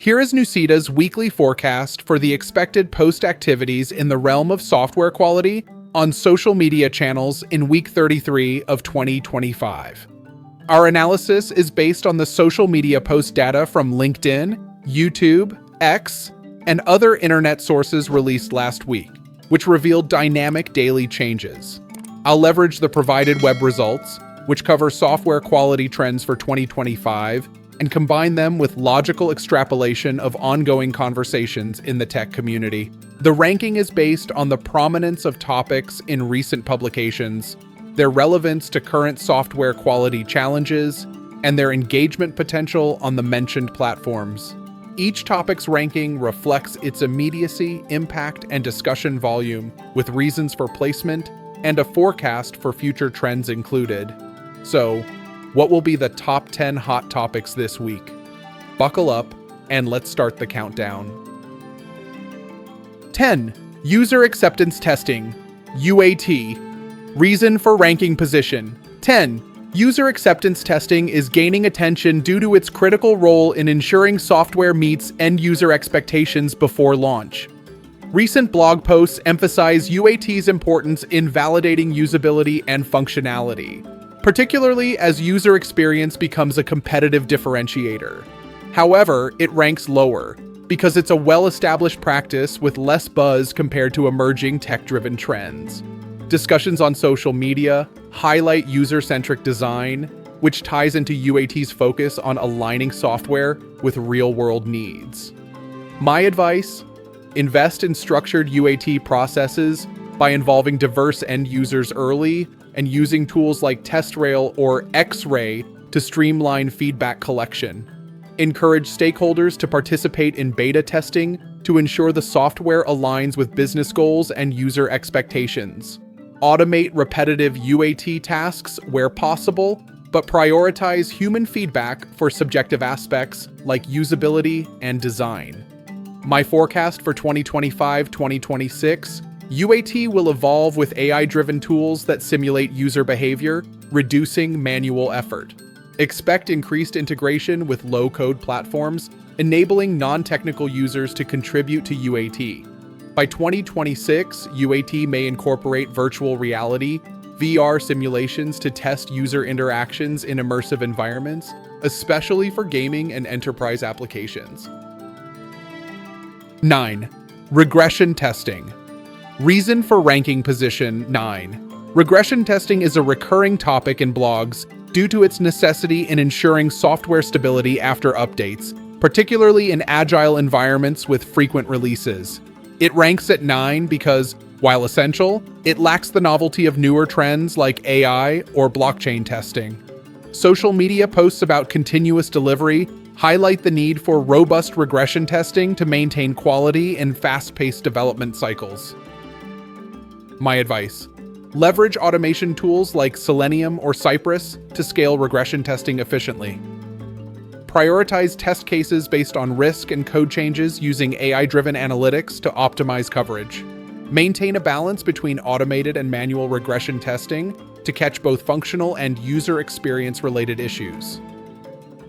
Here is NUCIDA's weekly forecast for the expected post activities in the realm of software quality on social media channels in week 33 of 2025. Our analysis is based on the social media post data from LinkedIn, YouTube, X, and other internet sources released last week, which revealed dynamic daily changes. I'll leverage the provided web results, which cover software quality trends for 2025, and combine them with logical extrapolation of ongoing conversations in the tech community. The ranking is based on the prominence of topics in recent publications, their relevance to current software quality challenges, and their engagement potential on the mentioned platforms. Each topic's ranking reflects its immediacy, impact, and discussion volume, with reasons for placement and a forecast for future trends included. So, what will be the top 10 hot topics this week? Buckle up, and let's start the countdown. 10. User Acceptance Testing, UAT. Reason for ranking position. 10. User acceptance testing is gaining attention due to its critical role in ensuring software meets end-user expectations before launch. Recent blog posts emphasize UAT's importance in validating usability and functionality, particularly as user experience becomes a competitive differentiator. However, it ranks lower because it's a well-established practice with less buzz compared to emerging tech-driven trends. Discussions on social media highlight user-centric design, which ties into UAT's focus on aligning software with real-world needs. My advice: invest in structured UAT processes by involving diverse end users early and using tools like TestRail or X-Ray to streamline feedback collection. Encourage stakeholders to participate in beta testing to ensure the software aligns with business goals and user expectations. Automate repetitive UAT tasks where possible, but prioritize human feedback for subjective aspects like usability and design. My forecast for 2025-2026: UAT will evolve with AI-driven tools that simulate user behavior, reducing manual effort. Expect increased integration with low-code platforms, enabling non-technical users to contribute to UAT. By 2026, UAT may incorporate virtual reality, VR simulations to test user interactions in immersive environments, especially for gaming and enterprise applications. 9. Regression testing. Reason for ranking position. 9. Regression testing is a recurring topic in blogs due to its necessity in ensuring software stability after updates, particularly in agile environments with frequent releases. It ranks at 9 because, while essential, it lacks the novelty of newer trends like AI or blockchain testing. Social media posts about continuous delivery highlight the need for robust regression testing to maintain quality in fast-paced development cycles. My advice: leverage automation tools like Selenium or Cypress to scale regression testing efficiently. Prioritize test cases based on risk and code changes using AI-driven analytics to optimize coverage. Maintain a balance between automated and manual regression testing to catch both functional and user experience-related issues.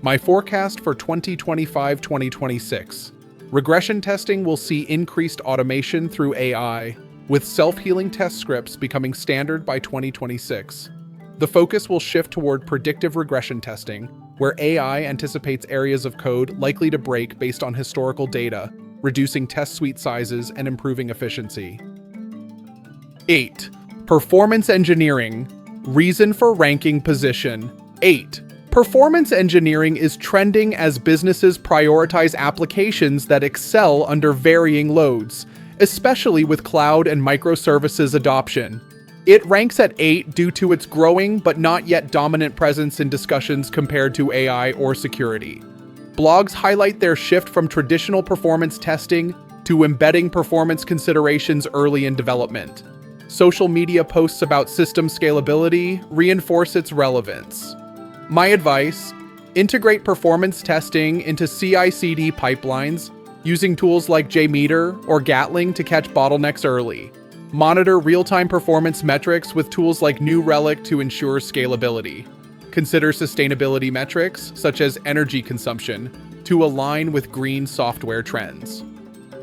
My forecast for 2025-2026: regression testing will see increased automation through AI, with self-healing test scripts becoming standard by 2026. The focus will shift toward predictive regression testing, where AI anticipates areas of code likely to break based on historical data, reducing test suite sizes and improving efficiency. 8. Performance engineering. Reason for ranking position. 8. Performance engineering is trending as businesses prioritize applications that excel under varying loads, especially with cloud and microservices adoption. It ranks at 8 due to its growing but not yet dominant presence in discussions compared to AI or security. Blogs highlight their shift from traditional performance testing to embedding performance considerations early in development. Social media posts about system scalability reinforce its relevance. My advice: integrate performance testing into CI/CD pipelines, using tools like JMeter or Gatling to catch bottlenecks early. Monitor real-time performance metrics with tools like New Relic to ensure scalability. Consider sustainability metrics, such as energy consumption, to align with green software trends.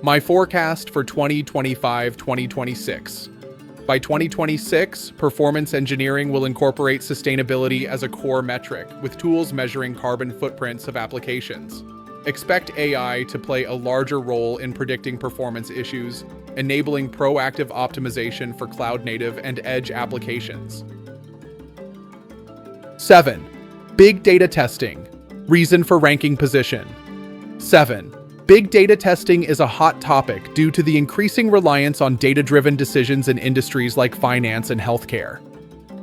My forecast for 2025-2026. By 2026, performance engineering will incorporate sustainability as a core metric, with tools measuring carbon footprints of applications. Expect AI to play a larger role in predicting performance issues, enabling proactive optimization for cloud-native and edge applications. 7. Big data testing. Reason for ranking position. 7. Big data testing is a hot topic due to the increasing reliance on data-driven decisions in industries like finance and healthcare.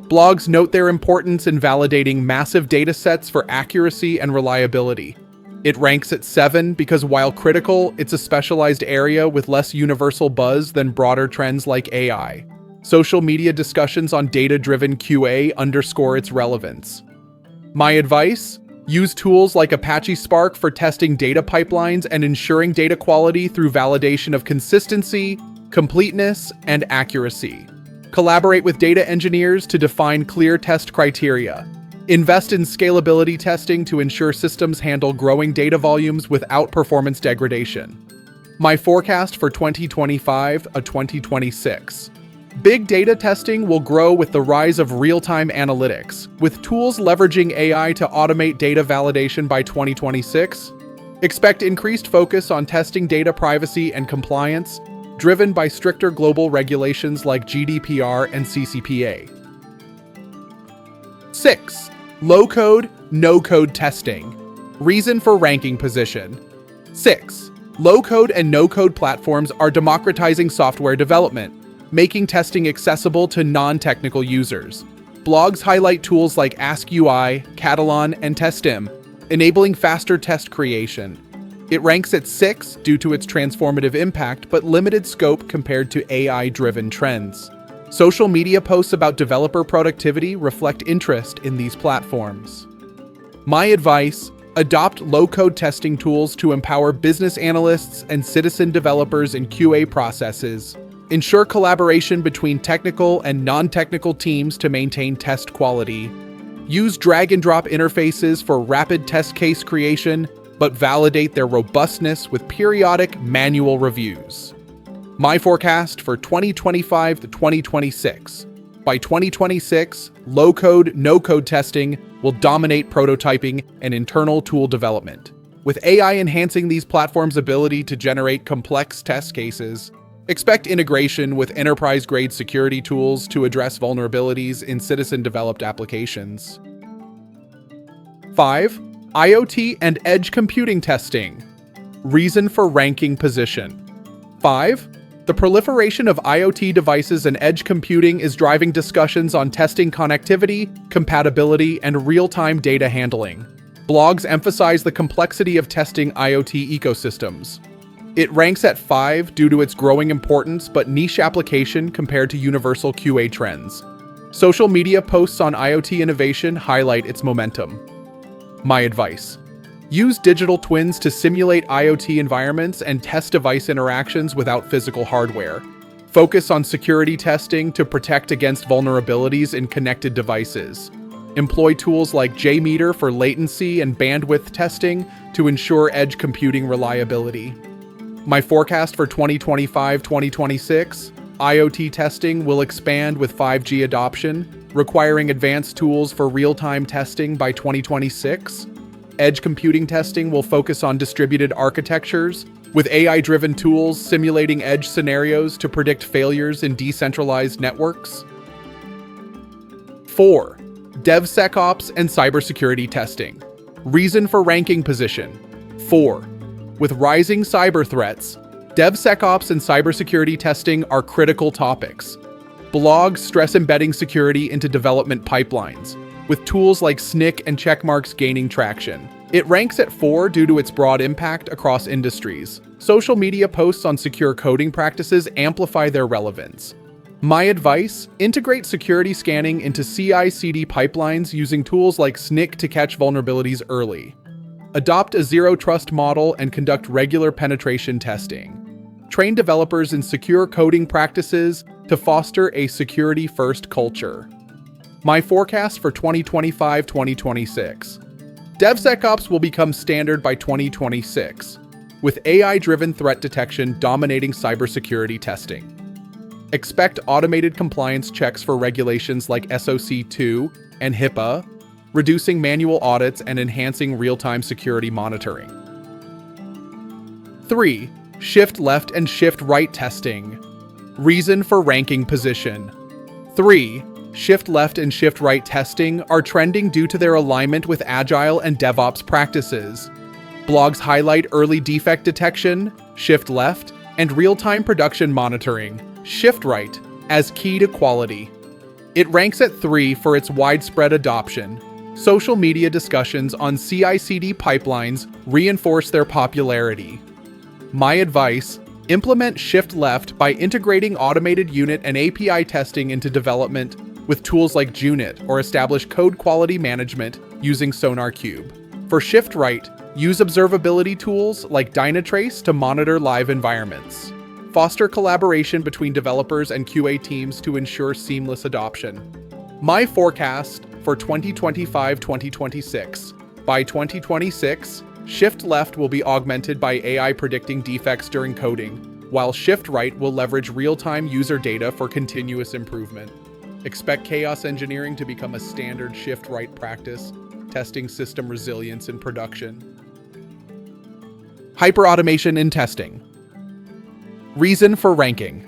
Blogs note their importance in validating massive data sets for accuracy and reliability. It ranks at 7 because while critical, it's a specialized area with less universal buzz than broader trends like AI. Social media discussions on data-driven QA underscore its relevance. My advice? Use tools like Apache Spark for testing data pipelines and ensuring data quality through validation of consistency, completeness, and accuracy. Collaborate with data engineers to define clear test criteria. Invest in scalability testing to ensure systems handle growing data volumes without performance degradation. My forecast for 2025-2026. Big data testing will grow with the rise of real-time analytics, with tools leveraging AI to automate data validation by 2026. Expect increased focus on testing data privacy and compliance, driven by stricter global regulations like GDPR and CCPA. 6. Low-code, no-code testing. Reason for ranking position. 6. Low-code and no-code platforms are democratizing software development, making testing accessible to non-technical users. Blogs highlight tools like AskUI, Catalan, and Testim, enabling faster test creation. It ranks at 6 due to its transformative impact but limited scope compared to AI-driven trends. Social media posts about developer productivity reflect interest in these platforms. My advice: adopt low-code testing tools to empower business analysts and citizen developers in QA processes. Ensure collaboration between technical and non-technical teams to maintain test quality. Use drag-and-drop interfaces for rapid test case creation, but validate their robustness with periodic manual reviews. My forecast for 2025-2026. By 2026, low-code, no-code testing will dominate prototyping and internal tool development. With AI enhancing these platforms' ability to generate complex test cases, expect integration with enterprise-grade security tools to address vulnerabilities in citizen-developed applications. 5. IoT and edge computing testing. Reason for ranking position. 5. The proliferation of IoT devices and edge computing is driving discussions on testing connectivity, compatibility, and real-time data handling. Blogs emphasize the complexity of testing IoT ecosystems. It ranks at 5 due to its growing importance but niche application compared to universal QA trends. Social media posts on IoT innovation highlight its momentum. My advice: use digital twins to simulate IoT environments and test device interactions without physical hardware. Focus on security testing to protect against vulnerabilities in connected devices. Employ tools like JMeter for latency and bandwidth testing to ensure edge computing reliability. My forecast for 2025-2026, IoT testing will expand with 5G adoption, requiring advanced tools for real-time testing by 2026. Edge computing testing will focus on distributed architectures, with AI-driven tools simulating edge scenarios to predict failures in decentralized networks. 4. DevSecOps and cybersecurity testing. Reason for ranking position. 4. With rising cyber threats, DevSecOps and cybersecurity testing are critical topics. Blogs stress embedding security into development pipelines, with tools like SNCC and checkmarks gaining traction. It ranks at 4 due to its broad impact across industries. Social media posts on secure coding practices amplify their relevance. My advice: integrate security scanning into CI/CD pipelines using tools like SNCC to catch vulnerabilities early. Adopt a zero-trust model and conduct regular penetration testing. Train developers in secure coding practices to foster a security-first culture. My forecast for 2025-2026. DevSecOps will become standard by 2026, with AI-driven threat detection dominating cybersecurity testing. Expect automated compliance checks for regulations like SOC 2 and HIPAA, reducing manual audits and enhancing real-time security monitoring. 3. Shift left and shift right testing. Reason for ranking position. 3. Shift left and shift right testing are trending due to their alignment with Agile and DevOps practices. Blogs highlight early defect detection, shift left, and real-time production monitoring, shift right, as key to quality. It ranks at 3 for its widespread adoption. Social media discussions on CI/CD pipelines reinforce their popularity. My advice: implement shift left by integrating automated unit and API testing into development with tools like Junit, or establish code quality management using SonarQube. For shift right, use observability tools like Dynatrace to monitor live environments. Foster collaboration between developers and QA teams to ensure seamless adoption. My forecast for 2025-2026. By 2026, shift left will be augmented by AI predicting defects during coding, while shift right will leverage real-time user data for continuous improvement. Expect chaos engineering to become a standard shift right practice, testing system resilience in production. Hyperautomation in testing. Reason for ranking.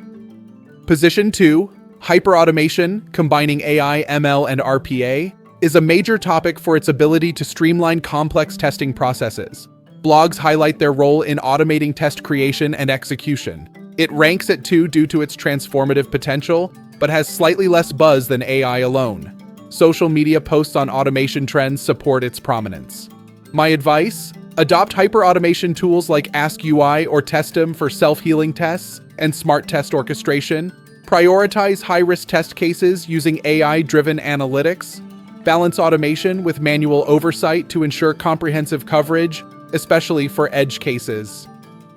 Position 2, hyperautomation, combining AI, ML, and RPA, is a major topic for its ability to streamline complex testing processes. Blogs highlight their role in automating test creation and execution. It ranks at 2 due to its transformative potential, but has slightly less buzz than AI alone. Social media posts on automation trends support its prominence. My advice: adopt hyperautomation tools like AskUI or Testim for self-healing tests and smart test orchestration. Prioritize high-risk test cases using AI-driven analytics. Balance automation with manual oversight to ensure comprehensive coverage, especially for edge cases.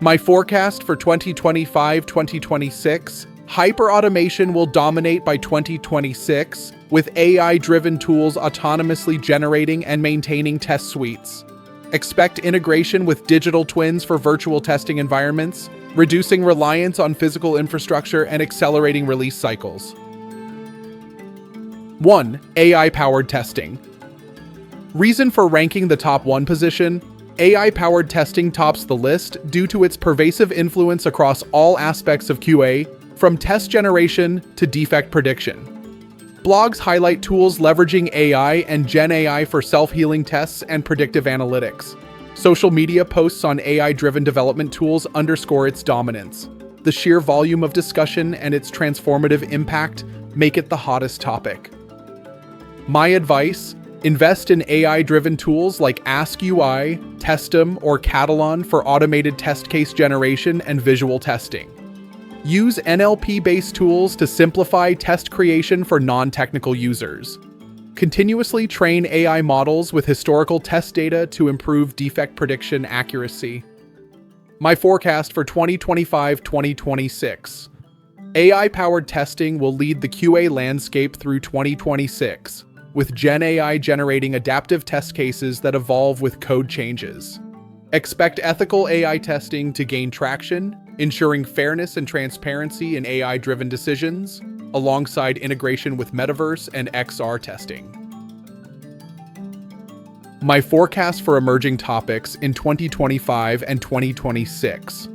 My forecast for 2025-2026: hyperautomation will dominate by 2026, with AI-driven tools autonomously generating and maintaining test suites. Expect integration with digital twins for virtual testing environments, reducing reliance on physical infrastructure and accelerating release cycles. 1. AI-powered testing. Reason for ranking the top 1 position: AI-powered testing tops the list due to its pervasive influence across all aspects of QA, from test generation to defect prediction. Blogs highlight tools leveraging AI and Gen AI for self-healing tests and predictive analytics. Social media posts on AI-driven development tools underscore its dominance. The sheer volume of discussion and its transformative impact make it the hottest topic. My advice: invest in AI-driven tools like AskUI, Testim, or Catalan for automated test case generation and visual testing. Use NLP-based tools to simplify test creation for non-technical users. Continuously train AI models with historical test data to improve defect prediction accuracy. My forecast for 2025-2026. AI-powered testing will lead the QA landscape through 2026, with Gen AI generating adaptive test cases that evolve with code changes. Expect ethical AI testing to gain traction, ensuring fairness and transparency in AI-driven decisions, alongside integration with metaverse and XR testing. My forecast for emerging topics in 2025 and 2026.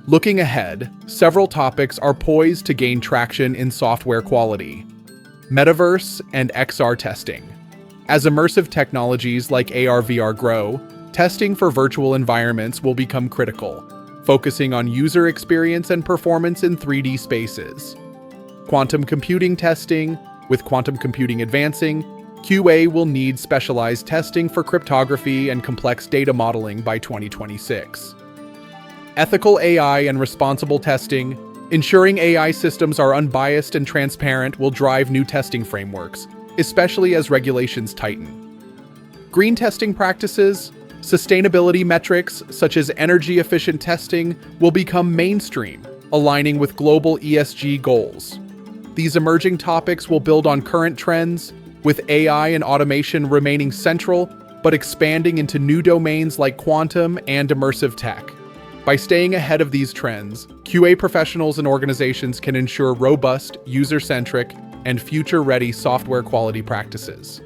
Looking ahead, several topics are poised to gain traction in software quality: metaverse and XR testing. As immersive technologies like AR/VR grow, testing for virtual environments will become critical, focusing on user experience and performance in 3D spaces. Quantum computing testing. With quantum computing advancing, QA will need specialized testing for cryptography and complex data modeling by 2026. Ethical AI and responsible testing. Ensuring AI systems are unbiased and transparent will drive new testing frameworks, especially as regulations tighten. Green testing practices. Sustainability metrics, such as energy-efficient testing, will become mainstream, aligning with global ESG goals. These emerging topics will build on current trends, with AI and automation remaining central. but expanding into new domains like quantum and immersive tech. By staying ahead of these trends, QA professionals and organizations can ensure robust, user-centric, and future-ready software quality practices.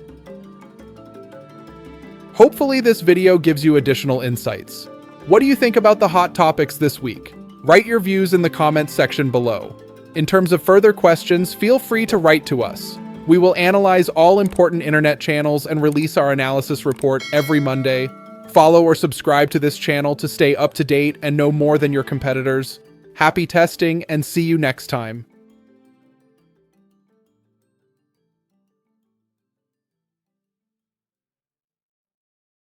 Hopefully this video gives you additional insights. What do you think about the hot topics this week? Write your views in the comments section below. In terms of further questions, feel free to write to us. We will analyze all important internet channels and release our analysis report every Monday. Follow or subscribe to this channel to stay up to date and know more than your competitors. Happy testing and see you next time.